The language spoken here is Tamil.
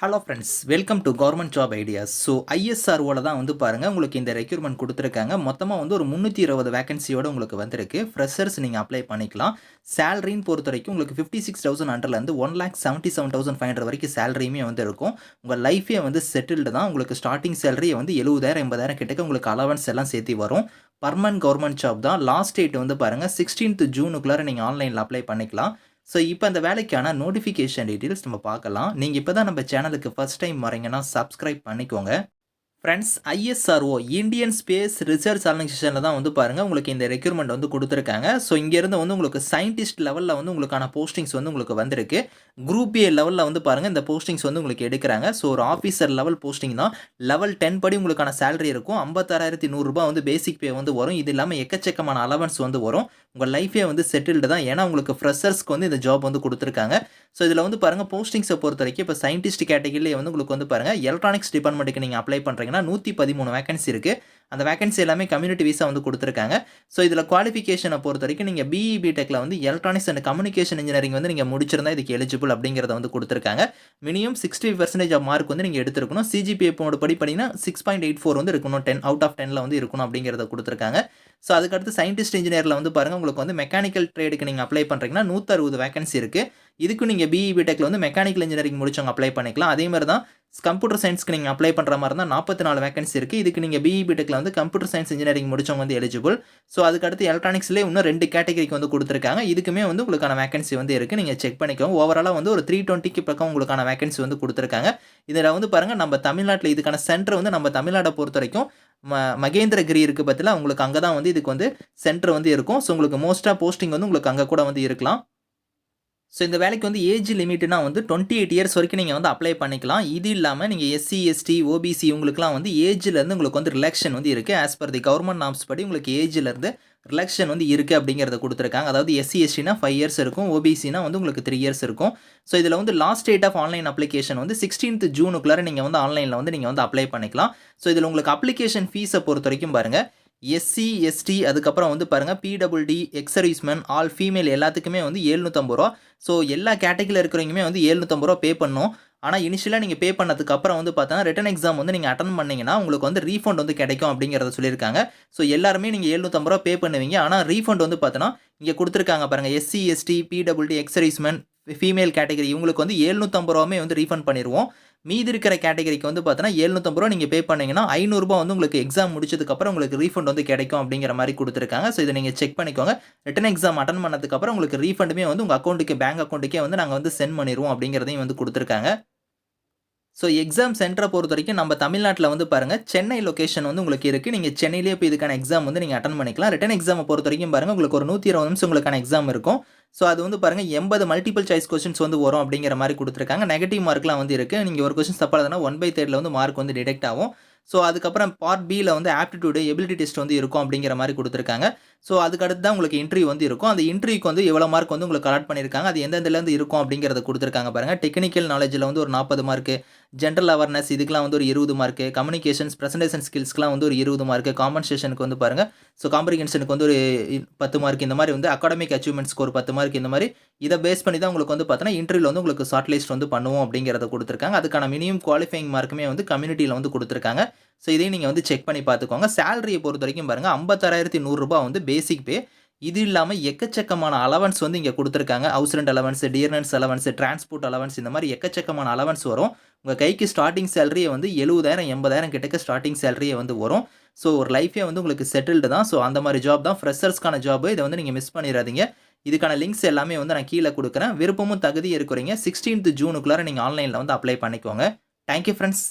Hello friends, welcome to government job ideas. So ஐஎஸ்ஆர்ஓவில் தான் வந்து பாருங்கள் உங்களுக்கு இந்த ரெக்யூர்மெண்ட் கொடுத்துருக்காங்க. மொத்தமாக வந்து ஒரு 320 வேகன்சியோட உங்களுக்கு வந்திருக்கு. ஃப்ரெஷர்ஸ் நீங்கள் அப்ளை பண்ணிக்கலாம். சேலரின்னு பொறுத்த வரைக்கும் உங்களுக்கு 56,000 அண்டர்லேருந்து 1,77,500 வரைக்கும் சேலரியுமே வந்து இருக்கும். உங்கள் லைஃபே வந்து செட்டில்டு தான். உங்களுக்கு ஸ்டார்டிங் சேலரியை வந்து 70,000 80,000 கிட்டக்க உங்களுக்கு அலவன்ஸ் எல்லாம் சேர்த்து வரும். பர்மனன்ட் கவர்மெண்ட் ஜாப் தான். லாஸ்ட் டேட் வந்து பாருங்கள் 16th ஜூனுக்குள்ளார நீங்கள் ஆன்லைனில் அப்ளை பண்ணிக்கலாம். ஸோ இப்போ அந்த வேலைக்கான நோட்டிஃபிகேஷன் டீட்டெயில்ஸ் நம்ம பார்க்கலாம். நீங்கள் இப்போ தான் நம்ம சேனலுக்கு ஃபர்ஸ்ட் டைம் வரீங்கன்னா சப்ஸ்கிரைப் பண்ணிக்கோங்க. Friends, ISRO Indian space research ஆர்கனைசேஷனில் தான் வந்து பாருங்கள் உங்களுக்கு இந்த ரெக்யூர்மெண்ட் வந்து கொடுத்துருக்காங்க. ஸோ இங்கேருந்து வந்து உங்களுக்கு சயின்டிஸ்ட் லெவலில் வந்து உங்களுக்கான போஸ்டிங்ஸ் வந்து உங்களுக்கு வந்திருக்கு. குரூப் ஏ லெவலில் வந்து பாருங்கள் இந்த போஸ்டிங்ஸ் வந்து உங்களுக்கு எடுக்கிறாங்க. ஸோ ஒரு ஆஃபீஸர் லெவல் போஸ்டிங் தான். லெவல் 10 படி உங்களுக்கான சேலரி இருக்கும். 56,100 வந்து பேசிக் பே வந்து வரும். இது இல்லாமல் எக்கச்சக்கமான அலவன்ஸ் வந்து வரும். உங்கள் லைஃபே வந்து செட்டில்டு தான். ஏன்னா உங்களுக்கு ஃப்ரெஷர்ஸ்க்கு வந்து இந்த ஜாப் வந்து கொடுத்துருக்காங்க. ஸோ இதில் வந்து பாருங்கள் போஸ்டிங்ஸை பொறுத்த வரைக்கும் இப்போ சயின்டிஸ்ட் கேட்டகிரிலே வந்து உங்களுக்கு வந்து பாருங்கள் எலக்ட்ரானிக்ஸ் டிபார்ட்மெண்ட்டுக்கு நீங்கள் அப்ளை பண்ணுறீங்கன்னா 113 வேகன்சி இருக்குது. அந்த வேகன்சி எல்லாமே கம்யூனிட்டி வீஸாக வந்து கொடுத்துருக்காங்க. ஸோ இதில் குவாலிஃபிகேஷனை பொறுத்த வரைக்கும் நீங்கள் பிஇ பிடெக்கில் வந்து எலக்ட்ரானிக்ஸ் அண்ட் கம்யூனிகேஷன் இன்ஜினியரிங் வந்து நீங்கள் முடிச்சிருந்தா இதுக்கு எலிஜிபிள் அப்படிங்கிறத வந்து கொடுத்துருக்காங்க. மினிமம் 60% ஆஃப் மார்க் வந்து நீங்கள் எடுத்துருக்கணும். சிஜிபிஏ படி பண்ணிங்கன்னா 6.84 வந்து இருக்கணும். 10 அவுட் ஆஃப் 10ல் வந்து இருக்கணும் அப்படிங்கிறத கொடுத்துருக்காங்க. ஸோ அதுக்கடுத்து சயின்டிஸ்ட் இன்ஜினியரில் வந்து பாருங்கள் உங்களுக்கு வந்து மெக்கானிக்கல் ட்ரேடுக்கு நீங்கள் அப்ளை பண்ணுறீங்கன்னா 160 வேகன்சி இருக்குது. இதுக்கு நீங்கள் பிஇ பிடெக்கில் வந்து மெக்கானிக்கல் இன்ஜினியரிங் முடிச்சவங்க அப்ளை பண்ணிக்கலாம். அதே மாதிரி தான் கம்ப்யூட்டர் சயின்ஸ்க்கு நீங்கள் அப்ளை பண்ணுற மாதிரி தான் 44 வேகன்சி இருக்குது. இதுக்கு நீங்கள் பிஇ பிடெக்கில் வந்து கம்ப்யூட்டர் சயின்ஸ் இன்ஜினியரிங் முடிச்சவங்க வந்து எலிஜிபிள். ஸோ அதுக்கடுத்து எலக்ட்ரானிக்ஸ்லேயே இன்னும் 2 கேட்டகரிக்கு வந்து கொடுத்துருக்காங்க. இதுக்குமே வந்து உங்களுக்கான வேகன்சி வந்து இருக்குது. நீங்கள் செக் பண்ணிக்கோங்க. ஓவராலாக வந்து ஒரு 320க்கு பக்கம் உங்களுக்கான வேகன்சி வந்து கொடுத்துருக்காங்க. இதில் வந்து பாருங்கள் நம்ம தமிழ்நாட்டில் இதுக்கான சென்டர் வந்து நம்ம தமிழ்நாட்டை பொறுத்த வரைக்கும் மகேந்திரகிரி இருக்குது பற்றில உங்களுக்கு அங்கே தான் வந்து இதுக்கு வந்து சென்டர் வந்து இருக்கும். ஸோ உங்களுக்கு மோஸ்ட்டாக போஸ்டிங் வந்து உங்களுக்கு அங்கே கூட வந்து இருக்கலாம். ஸோ இந்த வேலைக்கு வந்து ஏஜ் லிமிட்னா வந்து 28 இயர்ஸ் வரைக்கும் நீங்கள் வந்து அப்ளை பண்ணிக்கலாம். இது இல்லாமல் நீங்கள் எஸ்சி எஸ்டி ஓபிசி உங்களுக்குலாம் வந்து ஏஜ்லேருந்து உங்களுக்கு வந்து ரிலாக்ஷன் வந்து இருக்குது. As per the government norms படி உங்களுக்கு ஏஜ்லேருந்து ரிலாக்ஷன் வந்து இருக்குது அப்படிங்கிறத கொடுத்துருக்காங்க. அதாவது எஸ்சி எஸ்டினா 5 இயர்ஸ் இருக்கும். ஓபிசினா வந்து உங்களுக்கு 3 இயர்ஸ் இருக்கும். ஸோ இதில் வந்து last date of online application வந்து 16th ஜூனுக்குள்ளார நீங்கள் வந்து ஆன்லைனில் வந்து நீங்கள் வந்து அப்ளை பண்ணிக்கலாம். ஸோ இதில் உங்களுக்கு அப்ளிகேஷன் ஃபீஸை பொறுத்த வரைக்கும் பாருங்கள் எஸ்சி எஸ்டி அதுக்கப்புறம் வந்து பாருங்கள் பிடபிள்டி எக்ஸ் சர்வீஸ்மேன் ஆல் ஃபீமேல் எல்லாத்துக்குமே வந்து 750 ரூபா. ஸோ எல்லா கேட்டகிரியில் இருக்கிறவங்களுமே வந்து 750 ரூபா பே பண்ணணும். ஆனால் இனிஷியலாக நீங்கள் பே பண்ணதுக்கு அப்புறம் வந்து பார்த்தோன்னா ரிட்டன் எக்ஸாம் வந்து நீங்கள் அட்டன் பண்ணிங்கன்னா உங்களுக்கு வந்து ரீஃபண்ட் வந்து கிடைக்கும் அப்படிங்கிறத சொல்லியிருக்காங்க. ஸோ எல்லாருமே நீங்கள் 750 ரூபா பே பண்ணுவீங்க. ஆனால் ரீஃபண்ட் வந்து பார்த்தோன்னா இங்கே கொடுத்துருக்காங்க பாருங்கள் SC ST PWD ex serviceman female category இவங்களுக்கு வந்து 750 ரூபாமே வந்து ரீஃபண்ட் பண்ணிடுவோம். மீதி இருக்கிற கேட்டகரிக்கு வந்து பார்த்தோன்னா 750 ரூபா நீங்கள் பே பண்ணிங்கன்னா 500 ரூபா வந்து உங்களுக்கு எக்ஸாம் முடிச்சதுக்கப்புறம் உங்களுக்கு ரீஃபண்ட் வந்து கிடைக்கும் அப்படிங்கிற மாதிரி கொடுத்துருக்காங்க. ஸோ இதை நீங்கள் செக் பண்ணிக்கோங்க. ரிட்டன் எக்ஸாம் அட்டன் பண்ணதுக்கப்புறம் உங்களுக்கு ரீஃபண்டுமே வந்து உங்கள் அக்கௌண்ட்டுக்கு பேங்க் அக்கௌண்ட்டுக்கே வந்து நாங்கள் வந்து சென்ட் பண்ணிடுவோம் அப்படிங்கிறதையும் வந்து கொடுத்துருக்காங்க. ஸோ எக்ஸாம் சென்டரை பொறுத்த வரைக்கும் நம்ம தமிழ்நாட்டில் வந்து பாருங்கள் சென்னை லொக்கேஷன் வந்து உங்களுக்கு இருக்குது. நீங்கள் சென்னையிலேயே இப்போ இதுக்கான எக்ஸாம் வந்து நீங்கள் அட்டன் பண்ணிக்கலாம். ரிட்டன் எக்ஸாமை பொறுத்த வரைக்கும் பாருங்கள் உங்களுக்கு ஒரு 120 நிமிஷம் உங்களுக்கான எக்ஸாம் இருக்கும். ஸோ அது வந்து பாருங்கள் 80 மல்டிபிள் சாய்ஸ் கொஸ்டின்ஸ் வந்து வரும் அப்படிங்கிற மாதிரி கொடுத்துருக்காங்க. நெகட்டிவ் மார்க்லாம் வந்து இருக்குது. நீங்கள் ஒரு கொஸ்டின் தப்பாக எழுதுனா 1/3 வந்து மார்க் வந்து டிடெக்ட் ஆகும். ஸோ அதுக்கப்புறம் பார்ட் பியில் வந்து ஆப்டிடியூடு எபிலிட்டி டெஸ்ட் வந்து இருக்கும் அப்படிங்கிற மாதிரி கொடுத்துருக்காங்க. ஸோ அதுக்கடுத்து தான் உங்களுக்கு இன்டர்வியூ வந்து இருக்கும். அந்த இன்டர்வியூக்கு வந்து எவ்வளோ மார்க் வந்து உங்களுக்கு அலாட் பண்ணியிருக்காங்க, அது எந்தெந்தலேருந்து இருக்கும் அப்படிங்கிறத கொடுத்துருக்காங்க பாருங்கள். டெக்னிக்கல் நாலேஜில் வந்து ஒரு 40 மார்க்கு, ஜென்ரல் அவேர்னஸ் இதுக்கெலாம் வந்து ஒரு 20 மார்க்கு, கம்யூனிகேஷன்ஸ் ப்ரெசன்டேஷன் ஸ்கில்ஸ்க்குலாம் வந்து ஒரு 20 மார்க்கு, காம்பன்சேஷனுக்கு வந்து பாருங்கள் ஸோ காம்ப்ரிஹென்ஷனுக்கு வந்து ஒரு 10 மார்க், இந்த மாதிரி வந்து அகாடமிக் அச்சீவ்மெண்ட்ஸ்க்கு ஒரு 10 மார்க், இந்த மாதிரி இதை பேஸ் பண்ணி தான் உங்களுக்கு வந்து பார்த்தோன்னா இன்டர்வியூவில் வந்து உங்களுக்கு ஷார்ட் லிஸ்ட் வந்து பண்ணுவோம் அப்படிங்கிறத கொடுத்துருக்காங்க. அதுக்கான மினிமம் குவாலிஃபைங் மார்க்குமே வந்து கம்யூனிட்டியில் வந்து கொடுத்துருக்காங்க. ஸோ இதையும் நீங்கள் வந்து செக் பண்ணி பார்த்துக்கோங்க. சேலரியை பொறுத்த வரைக்கும் பாருங்கள் 56,100 வந்து பேசிக் பே. இது இல்லாமல் எக்கச்சக்கமான அலவன்ஸ் வந்து இங்கே கொடுத்துருக்காங்க. House rent allowance, dearness allowance, transport allowance, இந்த மாதிரி எக்கச்சக்கமான அலவன்ஸ் வரும். உங்கள் கைக்கு ஸ்டார்டிங் சேலரியை வந்து 70,000 80,000 கிட்டக்க ஸ்டார்டிங் சேலரியே வந்து வரும். ஸோ ஒரு லைஃபே வந்து உங்களுக்கு செட்டில்டு தான். ஸோ அந்த மாதிரி ஜாப் தான் ஃப்ரெஷர்ஸ்க்கான ஜாப். இதை வந்து நீங்கள் மிஸ் பண்ணிடாதீங்க. இதுக்கான லிங்க்ஸ் எல்லாமே வந்து நான் கீழே கொடுக்குறேன். விருப்பமும் தகுதி இருக்கிறீங்க 16th ஜூனுக்குள்ளார நீங்கள் ஆன்லைனில் வந்து அப்ளை பண்ணிக்கோங்க. Thank you friends.